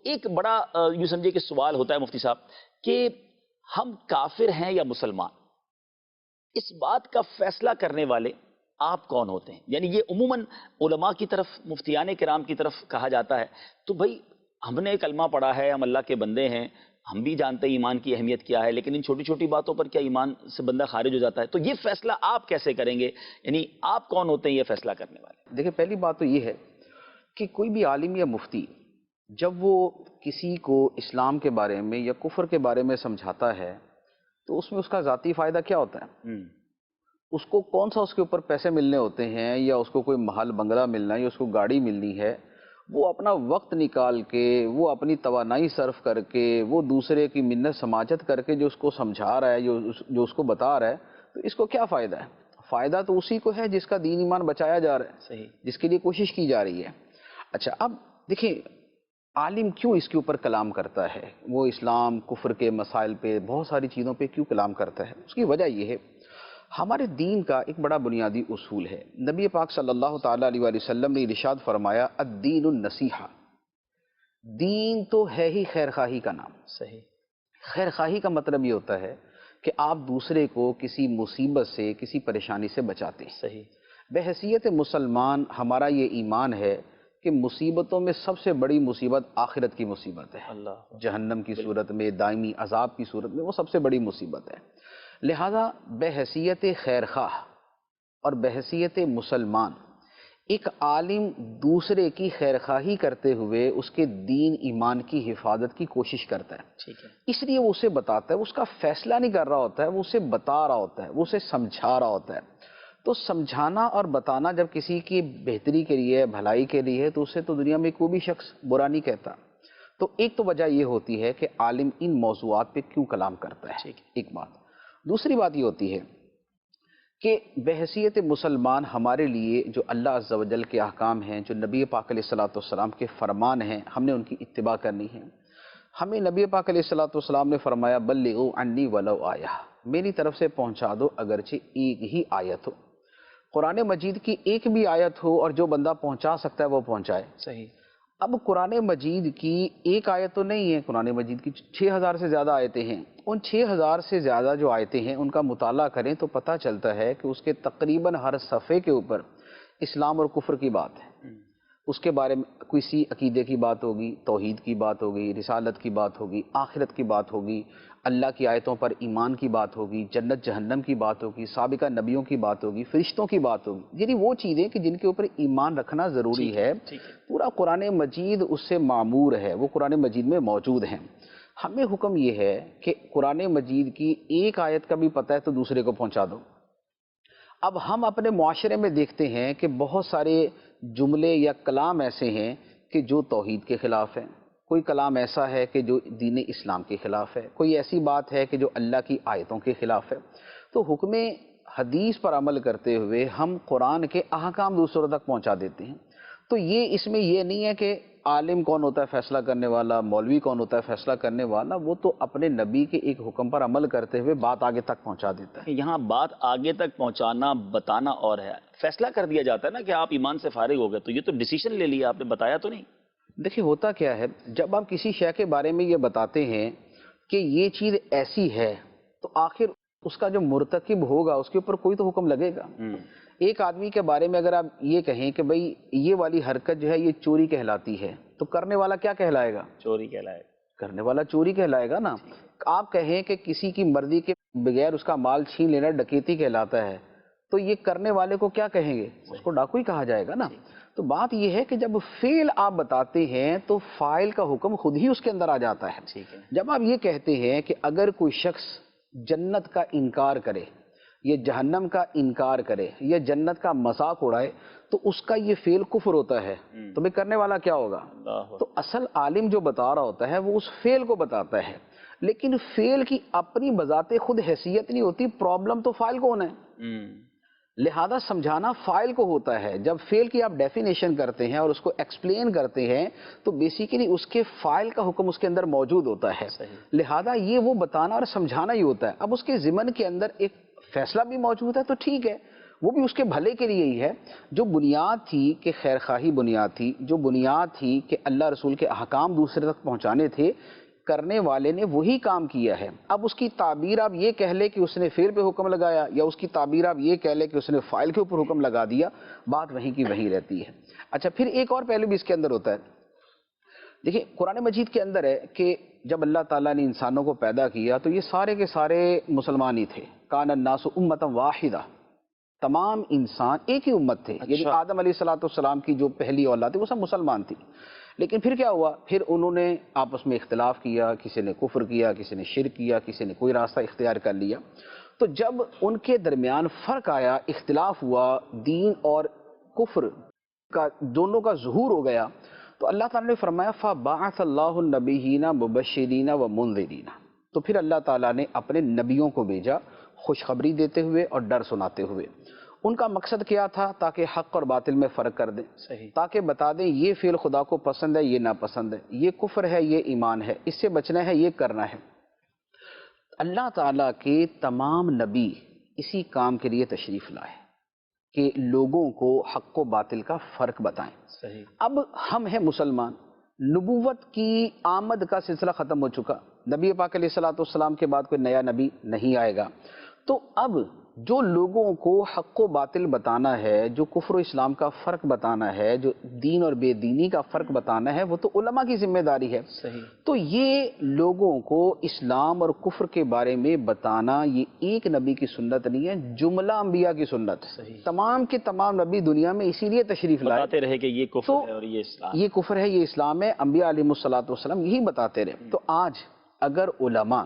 ایک بڑا یوں سمجھے کہ سوال ہوتا ہے مفتی صاحب کہ ہم کافر ہیں یا مسلمان، اس بات کا فیصلہ کرنے والے آپ کون ہوتے ہیں؟ یعنی یہ عموماً علماء کی طرف، مفتیان کرام کی طرف کہا جاتا ہے، تو بھائی ہم نے کلمہ پڑھا ہے، ہم اللہ کے بندے ہیں، ہم بھی جانتے ہیں ایمان کی اہمیت کیا ہے، لیکن ان چھوٹی چھوٹی باتوں پر کیا ایمان سے بندہ خارج ہو جاتا ہے؟ تو یہ فیصلہ آپ کیسے کریں گے؟ یعنی آپ کون ہوتے ہیں یہ فیصلہ کرنے والے؟ دیکھیں، پہلی بات تو یہ ہے کہ کوئی بھی عالم یا مفتی جب وہ کسی کو اسلام کے بارے میں یا کفر کے بارے میں سمجھاتا ہے تو اس میں اس کا ذاتی فائدہ کیا ہوتا ہے؟ اس کو کون سا اس کے اوپر پیسے ملنے ہوتے ہیں، یا اس کو کوئی محل بنگلہ ملنا ہے، یا اس کو گاڑی ملنی ہے؟ وہ اپنا وقت نکال کے، وہ اپنی توانائی صرف کر کے، وہ دوسرے کی منت سماجت کر کے جو اس کو سمجھا رہا ہے، جو اس کو بتا رہا ہے، تو اس کو کیا فائدہ ہے؟ فائدہ تو اسی کو ہے جس کا دین ایمان بچایا جا رہا ہے، صحیح، جس کے لیے کوشش کی جا رہی ہے۔ اچھا، اب دیکھیں عالم کیوں اس کے اوپر کلام کرتا ہے؟ وہ اسلام کفر کے مسائل پہ، بہت ساری چیزوں پہ کیوں کلام کرتا ہے؟ اس کی وجہ یہ ہے، ہمارے دین کا ایک بڑا بنیادی اصول ہے۔ نبی پاک صلی اللہ تعالیٰ علیہ وآلہ وسلم نے ارشاد فرمایا، الدین النصیحہ، دین تو ہے ہی خیر خواہی کا نام۔ صحیح، خیر خواہی کا مطلب یہ ہوتا ہے کہ آپ دوسرے کو کسی مصیبت سے، کسی پریشانی سے بچاتے ہیں۔ صحیح، بحیثیت مسلمان ہمارا یہ ایمان ہے کہ مصیبتوں میں سب سے بڑی مصیبت آخرت کی مصیبت ہے، اللہ، جہنم کی صورت میں، دائمی عذاب کی صورت میں، وہ سب سے بڑی مصیبت ہے۔ لہذا بحیثیت خیر خواہ اور بحیثیت مسلمان، ایک عالم دوسرے کی خیر خواہی کرتے ہوئے اس کے دین ایمان کی حفاظت کی کوشش کرتا ہے۔ ٹھیک ہے، اس لیے وہ اسے بتاتا ہے، وہ اس کا فیصلہ نہیں کر رہا ہوتا ہے، وہ اسے بتا رہا ہوتا ہے، وہ اسے سمجھا رہا ہوتا ہے۔ تو سمجھانا اور بتانا جب کسی کی بہتری کے لیے، بھلائی کے لیے ہے، تو اسے تو دنیا میں کوئی بھی شخص برا نہیں کہتا۔ تو ایک تو وجہ یہ ہوتی ہے کہ عالم ان موضوعات پہ کیوں کلام کرتا ہے، ٹھیک ہے، ایک بات۔ دوسری بات یہ ہوتی ہے کہ بحیثیت مسلمان ہمارے لیے جو اللہ عز و جل کے احکام ہیں، جو نبی پاک علیہ الصلوۃ والسلام کے فرمان ہیں، ہم نے ان کی اتباع کرنی ہے۔ ہمیں نبی پاک علیہ الصلوۃ والسلام نے فرمایا، بلغوا عنی ولو آیہ، میری طرف سے پہنچا دو اگرچہ ایک ہی آیت ہو۔ قرآن مجید کی ایک بھی آیت ہو اور جو بندہ پہنچا سکتا ہے وہ پہنچائے۔ صحیح، اب قرآن مجید کی ایک آیت تو نہیں ہے، قرآن مجید کی 6000 سے زیادہ آیتیں ہیں۔ ان 6000 سے زیادہ جو آیتیں ہیں ان کا مطالعہ کریں تو پتہ چلتا ہے کہ اس کے تقریباً ہر صفحے کے اوپر اسلام اور کفر کی بات ہے۔ اس کے بارے میں کسی عقیدے کی بات ہوگی، توحید کی بات ہوگی، رسالت کی بات ہوگی، آخرت کی بات ہوگی، اللہ کی آیتوں پر ایمان کی بات ہوگی، جنت جہنم کی بات ہوگی، سابقہ نبیوں کی بات ہوگی، فرشتوں کی بات ہوگی، یعنی وہ چیزیں کہ جن کے اوپر ایمان رکھنا ضروری ہے۔ پورا قرآن مجید اس سے معمور ہے، وہ قرآن مجید میں موجود ہیں۔ ہمیں حکم یہ ہے کہ قرآن مجید کی ایک آیت کا بھی پتہ ہے تو دوسرے کو پہنچا دو۔ اب ہم اپنے معاشرے میں دیکھتے ہیں کہ بہت سارے جملے یا کلام ایسے ہیں کہ جو توحید کے خلاف ہیں، کوئی کلام ایسا ہے کہ جو دین اسلام کے خلاف ہے، کوئی ایسی بات ہے کہ جو اللہ کی آیتوں کے خلاف ہے۔ تو حکم حدیث پر عمل کرتے ہوئے ہم قرآن کے احکام دوسروں تک پہنچا دیتے ہیں۔ تو یہ اس میں یہ نہیں ہے کہ عالم کون ہوتا ہے فیصلہ کرنے والا، مولوی کون ہوتا ہے فیصلہ کرنے والا، وہ تو اپنے نبی کے ایک حکم پر عمل کرتے ہوئے بات آگے تک پہنچا دیتا ہے۔ یہاں بات آگے تک پہنچانا، بتانا اور ہے، فیصلہ کر دیا جاتا ہے نا کہ آپ ایمان سے فارغ ہو گئے، تو یہ تو ڈیسیشن لے لیا آپ نے، بتایا تو نہیں۔ دیکھیں ہوتا کیا ہے، جب آپ کسی شے کے بارے میں یہ بتاتے ہیں کہ یہ چیز ایسی ہے، تو آخر اس کا جو مرتکب ہوگا اس کے اوپر کوئی تو حکم لگے گا۔ ایک آدمی کے بارے میں اگر آپ یہ کہیں کہ بھئی یہ والی حرکت جو ہے یہ چوری کہلاتی ہے، تو کرنے والا کیا کہلائے گا؟ چوری کہلائے، کرنے والا چوری کہلائے گا نا۔ آپ کہیں کہ کسی کی مرضی کے بغیر اس کا مال چھین لینا ڈکیتی کہلاتا ہے، تو یہ کرنے والے کو کیا کہیں گے؟ اس کو ڈاکو ہی کہا جائے گا نا۔ تو بات یہ ہے کہ جب فعل آپ بتاتے ہیں تو فاعل کا حکم خود ہی اس کے اندر آ جاتا ہے۔ جب آپ یہ کہتے ہیں کہ اگر کوئی شخص جنت کا انکار کرے، یہ جہنم کا انکار کرے، یا جنت کا مذاق اڑائے، تو اس کا یہ فعل کفر ہوتا ہے، تو بھئی کرنے والا کیا ہوگا؟ تو اصل عالم جو بتا رہا ہوتا ہے وہ اس فعل کو بتاتا ہے، لیکن فعل کی اپنی بذات خود حیثیت نہیں ہوتی، پرابلم تو فاعل کون ہے؟ لہذا سمجھانا فاعل کو ہوتا ہے۔ جب فعل کی آپ ڈیفینیشن کرتے ہیں اور اس کو ایکسپلین کرتے ہیں تو بیسیکلی اس کے فاعل کا حکم اس کے اندر موجود ہوتا ہے، لہذا یہ وہ بتانا اور سمجھانا ہی ہوتا ہے۔ اب اس کے ضمن کے اندر ایک فیصلہ بھی موجود ہے تو ٹھیک ہے، وہ بھی اس کے بھلے کے لیے ہی ہے. جو بنیاد تھی کہ خیر خواہی بنیاد تھی، جو بنیاد تھی کہ اللہ رسول کے احکام دوسرے تک پہنچانے تھے، کرنے والے نے وہی کام کیا ہے. اب اس کی تعبیر آپ یہ کہہ لے کہ اس نے فعل پہ حکم لگایا، یا اس کی تعبیر آپ یہ کہہ لے کہ اس نے فاعل کے اوپر حکم لگا دیا، بات وہیں کی وہیں رہتی ہے. اچھا، پھر ایک اور پہلو بھی اس کے اندر ہوتا ہے. دیکھیں قرآن مجید کے اندر ہے کہ جب اللہ تعالیٰ نے انسانوں کو پیدا کیا تو یہ سارے کے سارے مسلمان ہی تھے. کان الناس امۃ واحدہ، تمام انسان ایک ہی امت تھے. یعنی آدم علیہ السلام کی جو پہلی اولاد تھی وہ سب مسلمان تھی. لیکن پھر کیا ہوا؟ پھر انہوں نے آپس میں اختلاف کیا، کسی نے کفر کیا، کسی نے شرک کیا، کسی نے کوئی راستہ اختیار کر لیا. تو جب ان کے درمیان فرق آیا، اختلاف ہوا، دین اور کفر کا دونوں کا ظہور ہو گیا، تو اللہ تعالیٰ نے فرمایا فَبَعَثَ اللَّهُ النَّبِيِّينَ مُبَشِّرِينَ وَمُنذِرِينَ. تو پھر اللہ تعالیٰ نے اپنے نبیوں کو بھیجا خوشخبری دیتے ہوئے اور ڈر سناتے ہوئے. ان کا مقصد کیا تھا؟ تاکہ حق اور باطل میں فرق کر دیں، تاکہ بتا دیں یہ فعل خدا کو پسند ہے، یہ ناپسند ہے، یہ کفر ہے، یہ ایمان ہے، اس سے بچنا ہے، یہ کرنا ہے. اللہ تعالیٰ کے تمام نبی اسی کام کے لیے تشریف لائے کہ لوگوں کو حق و باطل کا فرق بتائیں. اب ہم ہیں مسلمان، نبوت کی آمد کا سلسلہ ختم ہو چکا، نبی پاک علیہ السلام کے بعد کوئی نیا نبی نہیں آئے گا. تو اب جو لوگوں کو حق و باطل بتانا ہے، جو کفر و اسلام کا فرق بتانا ہے، جو دین اور بے دینی کا فرق بتانا ہے، وہ تو علماء کی ذمہ داری ہے. تو یہ لوگوں کو اسلام اور کفر کے بارے میں بتانا یہ ایک نبی کی سنت نہیں ہے، جملہ انبیاء کی سنت. تمام کے تمام نبی دنیا میں اسی لیے تشریف لائے، بتاتے رہے کہ یہ کفر ہے اور یہ اسلام، یہ کفر ہے، یہ اسلام ہے. انبیاء علیہ السلام یہی بتاتے رہے. تو آج اگر علماء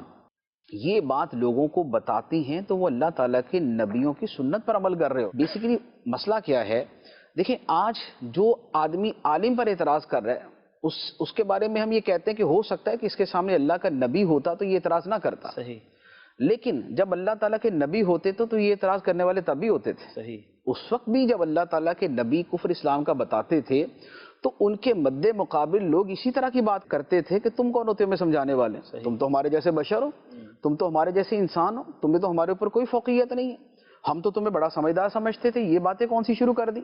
یہ بات لوگوں کو بتاتی ہیں تو وہ اللہ تعالیٰ کے نبیوں کی سنت پر عمل کر رہے ہو. بیسیکلی مسئلہ کیا ہے؟ دیکھیں آج جو آدمی عالم پر اعتراض کر رہا ہے اس کے بارے میں ہم یہ کہتے ہیں کہ ہو سکتا ہے کہ اس کے سامنے اللہ کا نبی ہوتا تو یہ اعتراض نہ کرتا. لیکن جب اللہ تعالیٰ کے نبی ہوتے تو یہ اعتراض کرنے والے تب بھی ہوتے تھے. اس وقت بھی جب اللہ تعالیٰ کے نبی کفر اسلام کا بتاتے تھے تو ان کے مد مقابل لوگ اسی طرح کی بات کرتے تھے کہ تم کون ہوتے ہمیں سمجھانے والے؟ تم تو ہمارے جیسے بشر ہو، تم تو ہمارے جیسے انسان ہو، تمہیں تو ہمارے اوپر کوئی فوقیت نہیں ہے، ہم تو تمہیں بڑا سمجھدار سمجھتے تھے، یہ باتیں کون سی شروع کر دی؟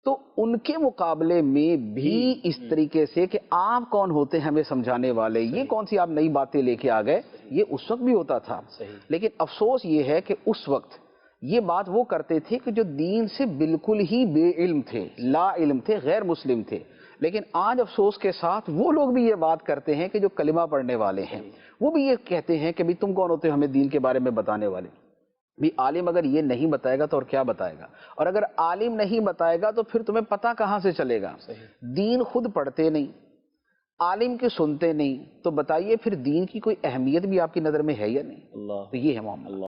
تو ان کے مقابلے میں بھی اس طریقے سے کہ آپ کون ہوتے ہیں ہمیں سمجھانے والے، یہ کون سی آپ نئی باتیں لے کے آ گئے، یہ اس وقت بھی ہوتا تھا. لیکن افسوس یہ ہے کہ اس وقت یہ بات وہ کرتے تھے کہ جو دین سے بالکل ہی بے علم تھے، لا علم تھے، غیر مسلم تھے. لیکن آج افسوس کے ساتھ وہ لوگ بھی یہ بات کرتے ہیں کہ جو کلمہ پڑھنے والے ہیں، وہ بھی یہ کہتے ہیں کہ بھی تم کون ہوتے ہو ہمیں دین کے بارے میں بتانے والے. بھی عالم اگر یہ نہیں بتائے گا تو اور کیا بتائے گا؟ اور اگر عالم نہیں بتائے گا تو پھر تمہیں پتہ کہاں سے چلے گا؟ دین خود پڑھتے نہیں، عالم کے سنتے نہیں، تو بتائیے پھر دین کی کوئی اہمیت بھی آپ کی نظر میں ہے یا نہیں؟ تو یہ ہے معاملہ.